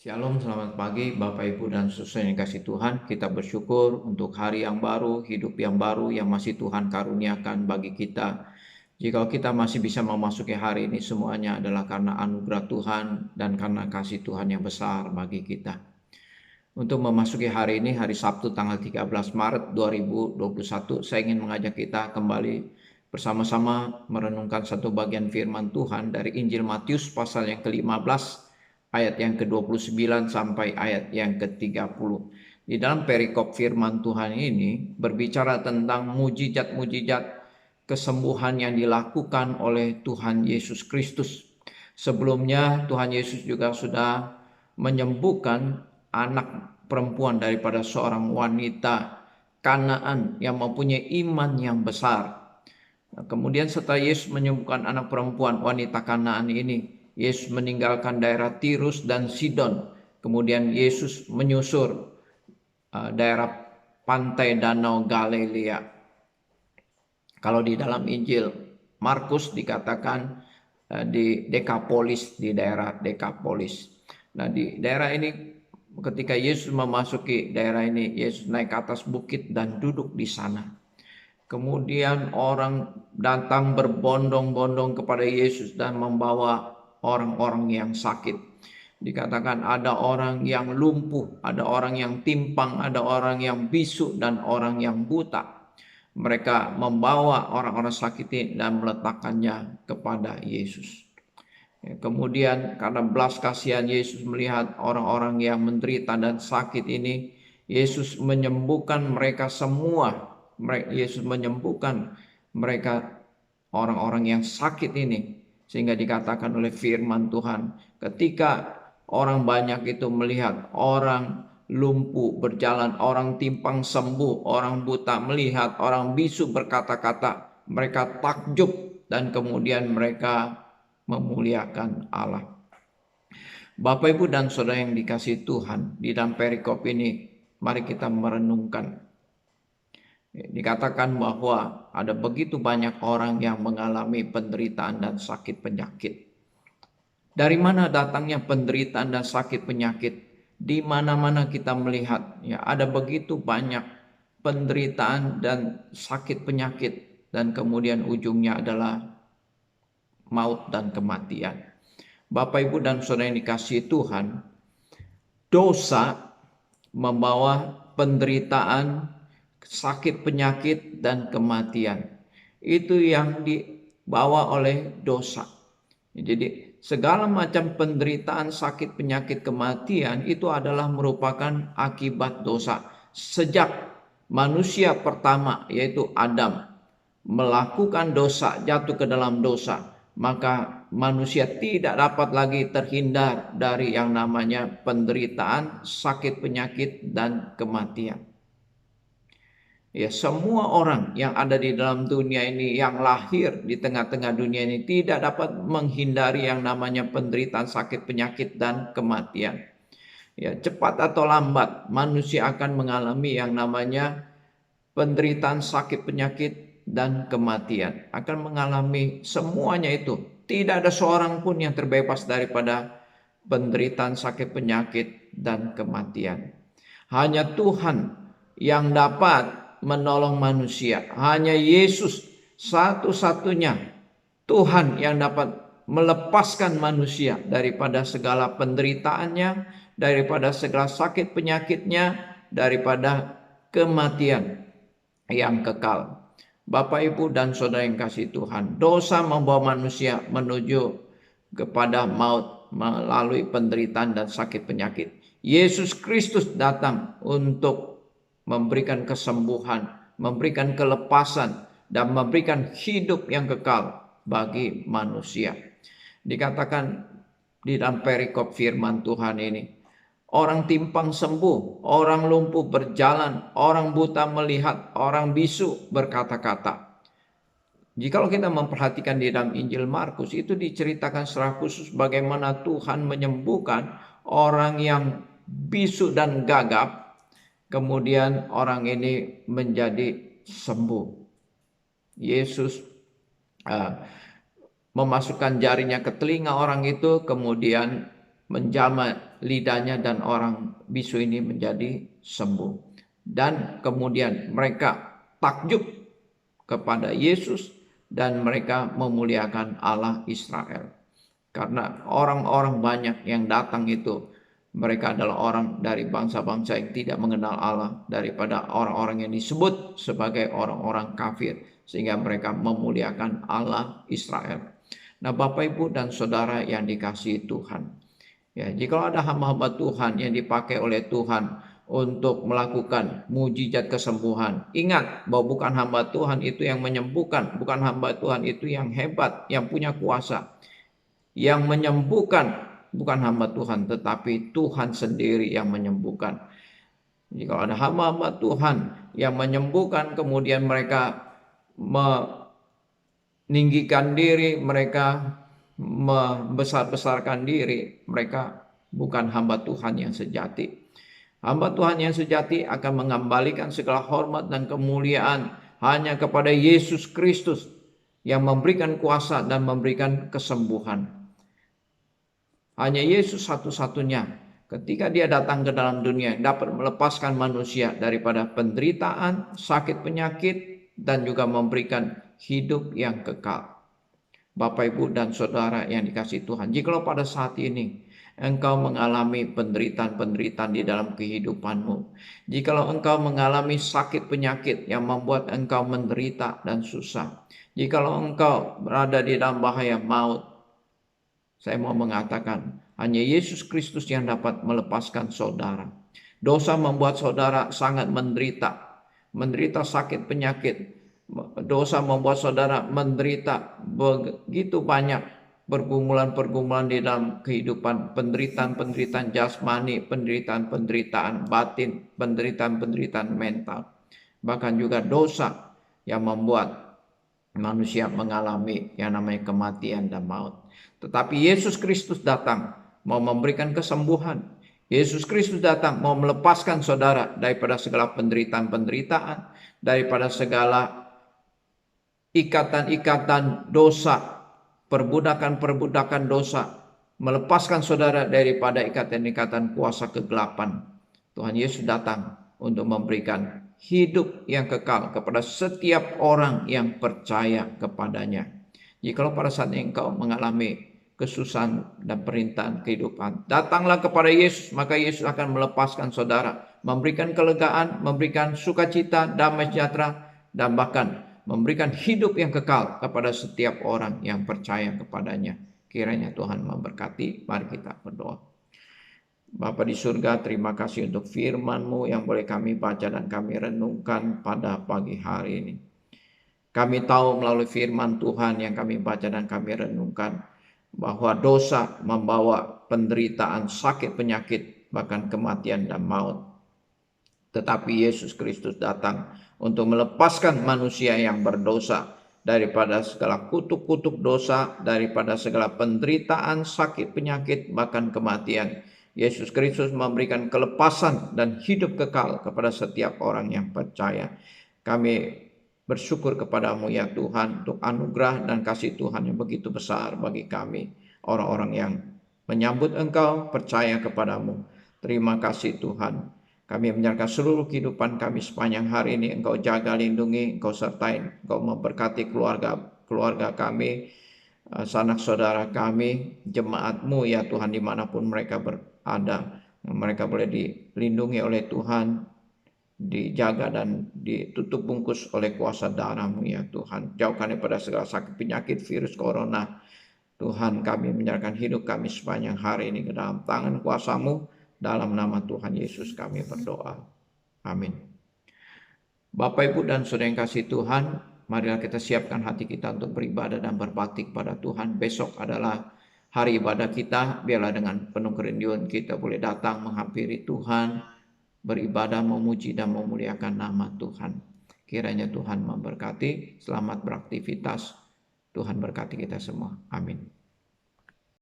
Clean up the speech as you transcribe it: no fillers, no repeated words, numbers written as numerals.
Shalom, selamat pagi Bapak Ibu dan saudara yang kasih Tuhan. Kita bersyukur untuk hari yang baru, hidup yang baru yang masih Tuhan karuniakan bagi kita. Jika kita masih bisa memasuki hari ini, semuanya adalah karena anugerah Tuhan dan karena kasih Tuhan yang besar bagi kita. Untuk memasuki hari ini, hari Sabtu tanggal 13 Maret 2021, saya ingin mengajak kita kembali bersama-sama merenungkan satu bagian firman Tuhan dari Injil Matius pasal yang ke-15 ayat yang ke-29 sampai ayat yang ke-30. Di dalam perikop firman Tuhan ini berbicara tentang mujizat-mujizat kesembuhan yang dilakukan oleh Tuhan Yesus Kristus. Sebelumnya Tuhan Yesus juga sudah menyembuhkan anak perempuan daripada seorang wanita Kanaan yang mempunyai iman yang besar. Kemudian setelah Yesus menyembuhkan anak perempuan wanita Kanaan ini, Yesus meninggalkan daerah Tirus dan Sidon. Kemudian Yesus menyusur daerah pantai Danau Galilea. Kalau di dalam Injil Markus dikatakan di Dekapolis, di daerah Dekapolis. Nah, di daerah ini ketika Yesus memasuki daerah ini, Yesus naik ke atas bukit dan duduk di sana. Kemudian orang datang berbondong-bondong kepada Yesus dan membawa orang-orang yang sakit. Dikatakan ada orang yang lumpuh, ada orang yang timpang, ada orang yang bisu, dan orang yang buta. Mereka membawa orang-orang sakit ini dan meletakkannya kepada Yesus. Kemudian karena belas kasihan Yesus melihat orang-orang yang menderita dan sakit ini, Yesus menyembuhkan mereka semua. Yesus menyembuhkan mereka orang-orang yang sakit ini. Sehingga dikatakan oleh firman Tuhan, ketika orang banyak itu melihat orang lumpuh berjalan, orang timpang sembuh, orang buta melihat, orang bisu berkata-kata, mereka takjub dan kemudian mereka memuliakan Allah. Bapak Ibu dan Saudara yang dikasihi Tuhan, di dalam perikop ini mari kita merenungkan. Dikatakan bahwa ada begitu banyak orang yang mengalami penderitaan dan sakit penyakit. Dari mana datangnya penderitaan dan sakit penyakit? Di mana-mana kita melihat ya ada begitu banyak penderitaan dan sakit penyakit, dan kemudian ujungnya adalah maut dan kematian. Bapak Ibu dan Saudara yang dikasihi Tuhan, dosa membawa penderitaan, sakit penyakit dan kematian. Itu yang dibawa oleh dosa. Jadi segala macam penderitaan, sakit penyakit, kematian itu adalah merupakan akibat dosa. Sejak manusia pertama yaitu Adam melakukan dosa, jatuh ke dalam dosa, maka manusia tidak dapat lagi terhindar dari yang namanya penderitaan, sakit penyakit dan kematian. Ya, semua orang yang ada di dalam dunia ini, yang lahir di tengah-tengah dunia ini, tidak dapat menghindari yang namanya penderitaan, sakit penyakit dan kematian. Ya, cepat atau lambat manusia akan mengalami yang namanya penderitaan, sakit penyakit dan kematian. Akan mengalami semuanya itu. Tidak ada seorang pun yang terbebas daripada penderitaan, sakit penyakit dan kematian. Hanya Tuhan yang dapat menolong manusia. Hanya Yesus satu-satunya Tuhan yang dapat melepaskan manusia daripada segala penderitaannya, daripada segala sakit penyakitnya, daripada kematian yang kekal. Bapak, Ibu, dan Saudara yang kasih Tuhan, dosa membawa manusia menuju kepada maut melalui penderitaan dan sakit penyakit. Yesus Kristus datang untuk memberikan kesembuhan, memberikan kelepasan, dan memberikan hidup yang kekal bagi manusia. Dikatakan di dalam perikop firman Tuhan ini, orang timpang sembuh, orang lumpuh berjalan, orang buta melihat, orang bisu berkata-kata. Jikalau kita memperhatikan di dalam Injil Markus, itu diceritakan secara khusus bagaimana Tuhan menyembuhkan orang yang bisu dan gagap, kemudian orang ini menjadi sembuh. Yesus memasukkan jarinya ke telinga orang itu, kemudian menjamah lidahnya dan orang bisu ini menjadi sembuh. Dan kemudian mereka takjub kepada Yesus dan mereka memuliakan Allah Israel. Karena orang-orang banyak yang datang itu, mereka adalah orang dari bangsa-bangsa yang tidak mengenal Allah, daripada orang-orang yang disebut sebagai orang-orang kafir, sehingga mereka memuliakan Allah Israel. Nah, Bapak, Ibu, dan Saudara yang dikasihi Tuhan, ya, jika ada hamba-hamba Tuhan yang dipakai oleh Tuhan untuk melakukan mujizat kesembuhan, ingat bahwa bukan hamba Tuhan itu yang menyembuhkan, bukan hamba Tuhan itu yang hebat, yang punya kuasa. Yang menyembuhkan bukan hamba Tuhan, tetapi Tuhan sendiri yang menyembuhkan. Jika ada hamba-hamba Tuhan yang menyembuhkan, kemudian mereka meninggikan diri, mereka membesar-besarkan diri, mereka bukan hamba Tuhan yang sejati. Hamba Tuhan yang sejati akan mengembalikan segala hormat dan kemuliaan hanya kepada Yesus Kristus yang memberikan kuasa dan memberikan kesembuhan. Hanya Yesus satu-satunya ketika dia datang ke dalam dunia dapat melepaskan manusia daripada penderitaan, sakit penyakit, dan juga memberikan hidup yang kekal. Bapak, Ibu, dan Saudara yang dikasihi Tuhan, jikalau pada saat ini engkau mengalami penderitaan-penderitaan di dalam kehidupanmu, jikalau engkau mengalami sakit penyakit yang membuat engkau menderita dan susah, jikalau engkau berada di dalam bahaya maut, saya mau mengatakan, hanya Yesus Kristus yang dapat melepaskan saudara. Dosa membuat saudara sangat menderita sakit penyakit. Dosa membuat saudara menderita begitu banyak pergumulan-pergumulan di dalam kehidupan, penderitaan-penderitaan jasmani, penderitaan-penderitaan batin, penderitaan-penderitaan mental. Bahkan juga dosa yang membuat manusia mengalami yang namanya kematian dan maut. Tetapi Yesus Kristus datang mau memberikan kesembuhan. Yesus Kristus datang mau melepaskan saudara daripada segala penderitaan-penderitaan, daripada segala ikatan-ikatan dosa, perbudakan-perbudakan dosa, melepaskan saudara daripada ikatan-ikatan kuasa kegelapan. Tuhan Yesus datang untuk memberikan hidup yang kekal kepada setiap orang yang percaya kepadanya. Jikalau pada saat engkau mengalami kesusahan dan perintahan kehidupan, datanglah kepada Yesus, maka Yesus akan melepaskan saudara, memberikan kelegaan, memberikan sukacita, damai sejahtera, dan bahkan memberikan hidup yang kekal kepada setiap orang yang percaya kepadanya. Kiranya Tuhan memberkati. Mari kita berdoa. Bapa di surga, terima kasih untuk firman-Mu yang boleh kami baca dan kami renungkan pada pagi hari ini. Kami tahu melalui firman Tuhan yang kami baca dan kami renungkan bahwa dosa membawa penderitaan, sakit penyakit, bahkan kematian dan maut. Tetapi Yesus Kristus datang untuk melepaskan manusia yang berdosa daripada segala kutuk-kutuk dosa, daripada segala penderitaan, sakit penyakit, bahkan kematian. Yesus Kristus memberikan kelepasan dan hidup kekal kepada setiap orang yang percaya. Kami bersyukur kepadamu ya Tuhan untuk anugerah dan kasih Tuhan yang begitu besar bagi kami, orang-orang yang menyambut Engkau, percaya kepadamu. Terima kasih Tuhan. Kami menyerahkan seluruh kehidupan kami sepanjang hari ini. Engkau jaga, lindungi, Engkau sertai, Engkau memberkati keluarga kami, sanak saudara kami, jemaat-Mu ya Tuhan, dimanapun mereka berada. Mereka boleh dilindungi oleh Tuhan, dijaga dan ditutup bungkus oleh kuasa darah-Mu ya Tuhan. Jauhkan daripada segala sakit penyakit, virus corona. Tuhan, kami menyerahkan hidup kami sepanjang hari ini ke dalam tangan kuasa-Mu. Dalam nama Tuhan Yesus kami berdoa. Amin. Bapak, Ibu, dan Saudara yang kasih Tuhan, marilah kita siapkan hati kita untuk beribadah dan berbakti kepada Tuhan. Besok adalah hari ibadah kita. Biarlah dengan penuh kerinduan kita boleh datang menghampiri Tuhan, beribadah, memuji dan memuliakan nama Tuhan. Kiranya Tuhan memberkati. Selamat beraktivitas. Tuhan berkati kita semua. Amin.